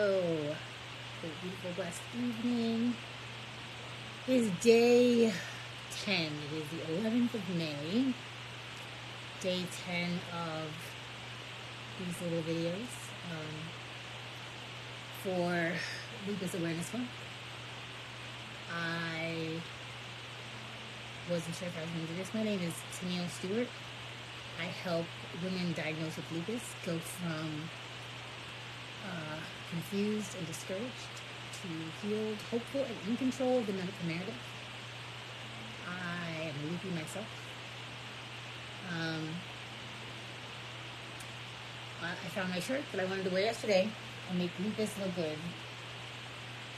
Hello. Good, beautiful, blessed evening. It is day 10. It is the 11th of May. Day 10 of these little videos for Lupus Awareness Month. I wasn't sure if I was going to do this. My name is Tennille Stewart. I help women diagnosed with lupus go from confused and discouraged to healed, hopeful, and in control of the medical narrative. I am a loopy myself. I found my shirt that I wanted to wear yesterday and make lupus look good.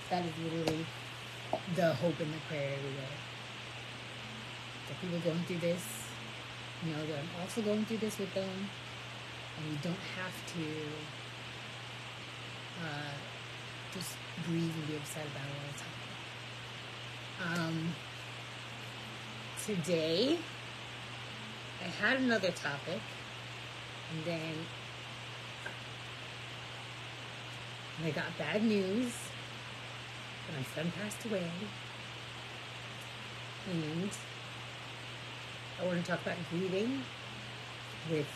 That is literally the hope and the prayer every day. The people going through this know that I'm also going through this with them, and you don't have to just grieve and be upset about it all the time. Today, I had another topic, and then I got bad news that my son passed away, and I want to talk about grieving with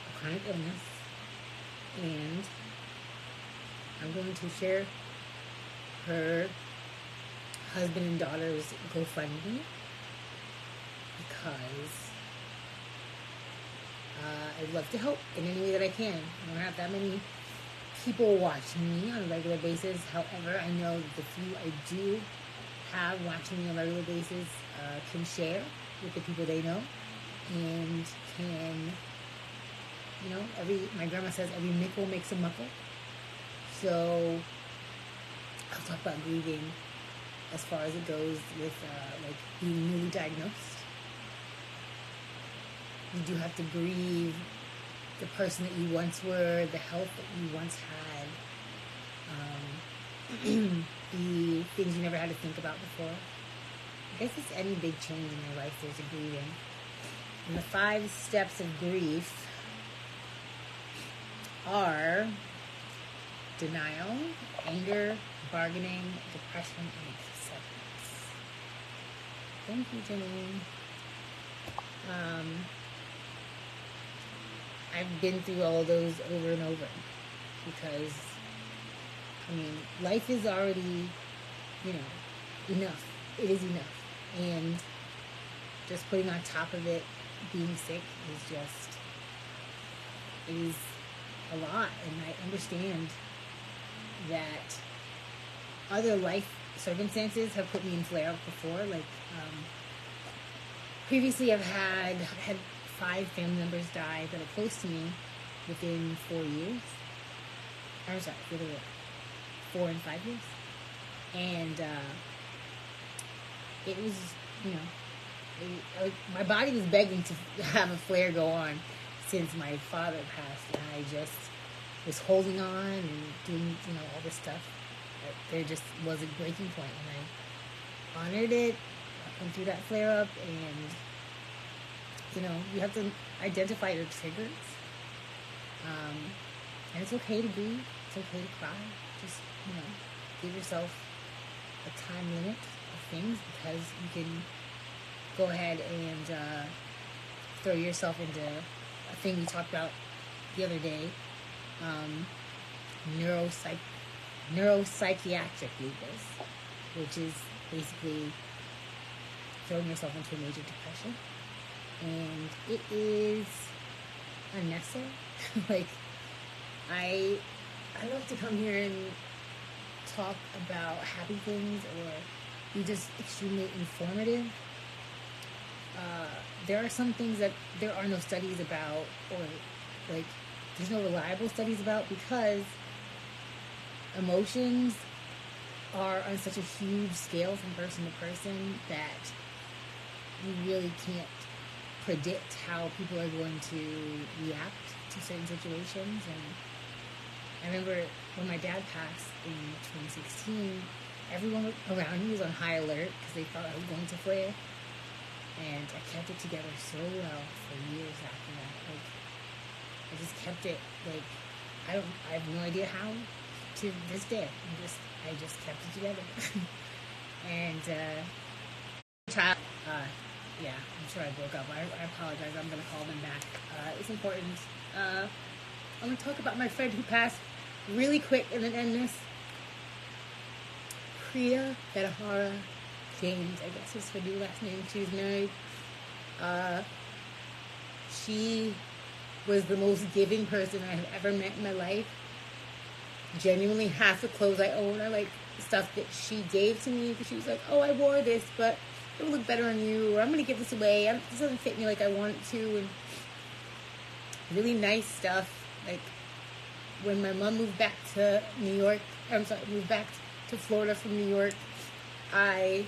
a chronic illness, and I'm going to share her husband and daughter's GoFundMe because I'd love to help in any way that I can. I don't have that many people watching me on a regular basis. However, I know that the few I do have watching me on a regular basis can share with the people they know, and can, my grandma says every nickel makes a muckle. So I'll talk about grieving as far as it goes with being newly diagnosed. You do have to grieve the person that you once were, the health that you once had, the things you never had to think about before. I guess it's any big change in your life, there's a grieving. And the 5 steps of grief are denial, anger, bargaining, depression, and acceptance. Thank you, Janine. I've been through all of those over and over because, life is already, enough. It is enough. And just putting on top of it, being sick it is a lot. And I understand that other life circumstances have put me in flare-up before. Previously I had 5 family members die that are close to me within 4 years. I'm sorry, 4 and 5 years. And it was, my body was begging to have a flare go on since my father passed, and I just was holding on and doing, all this stuff. There just was a breaking point, and I honored it. I went through that flare up, and you have to identify your triggers. And it's okay to grieve. It's okay to cry. Just give yourself a time limit of things, because you can go ahead and throw yourself into a thing we talked about the other day. Neuropsychiatric lupus, which is basically throwing yourself into a major depression, and it is unnecessary. I love to come here and talk about happy things or be just extremely informative. There are some things that there are no studies about, or there's no reliable studies about, because emotions are on such a huge scale from person to person that you really can't predict how people are going to react to certain situations. And I remember when my dad passed in 2016, everyone around me was on high alert because they thought I was going to flare. And I kept it together so well for years after that. I just kept it, I have no idea how, to this day. I just kept it together. And child, yeah, I'm sure I broke up. I apologize. I'm gonna call them back. It's important. I'm gonna talk about my friend who passed really quick and then end this. Priya Vedahara James, I guess is her new last name. She was married. She was the most giving person I have ever met in my life. Genuinely, half the clothes I own are like stuff that she gave to me because she was like, oh, I wore this, but it would look better on you, or I'm going to give this away. This doesn't fit me like I want it to. And really nice stuff. Like when my mom moved back to New York, moved back to Florida from New York, I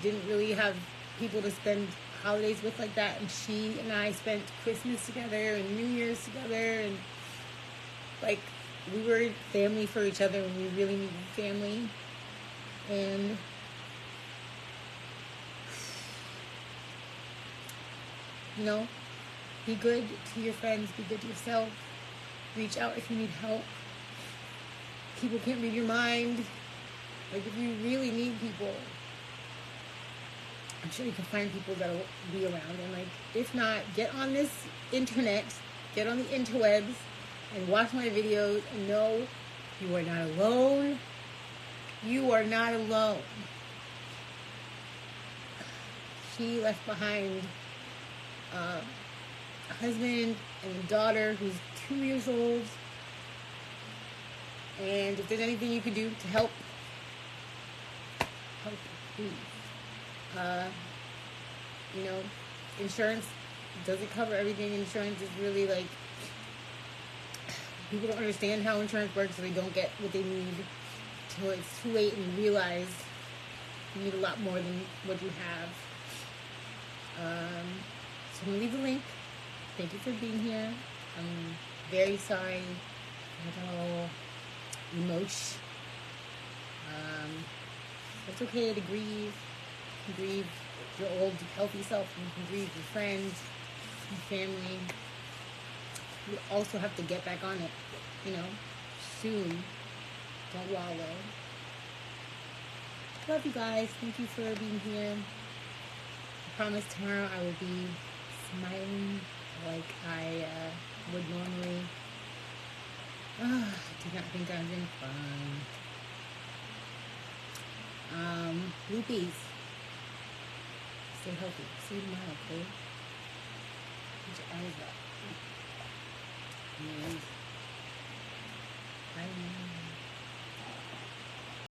didn't really have people to spend holidays with like that, and she and I spent Christmas together and New Year's together, and like we were family for each other when we really needed family. And you know, be good to your friends, be good to yourself, reach out if you need help. People can't read your mind. Like if you really need people, I'm sure you can find people that'll be around. And like, if not, get on this internet, get on the interwebs, and watch my videos and know you are not alone. You are not alone. She left behind a husband and a daughter who's 2 years old. And if there's anything you can do to help, please. You know, insurance doesn't cover everything. Insurance is really like, people don't understand how insurance works, so they don't get what they need till it's too late and you realize you need a lot more than what you have. So I'm going to leave the link. Thank you for being here. I'm very sorry for the whole emotion. It's okay to grieve. You can grieve your old, healthy self. You can grieve your friends, your family. You also have to get back on it, you know, soon. Don't wallow. Love you guys. Thank you for being here. I promise tomorrow I will be smiling like I would normally. I did not think I was in fun. Lupus. Stay healthy. See you tomorrow, okay? Put your eyes up. And bye.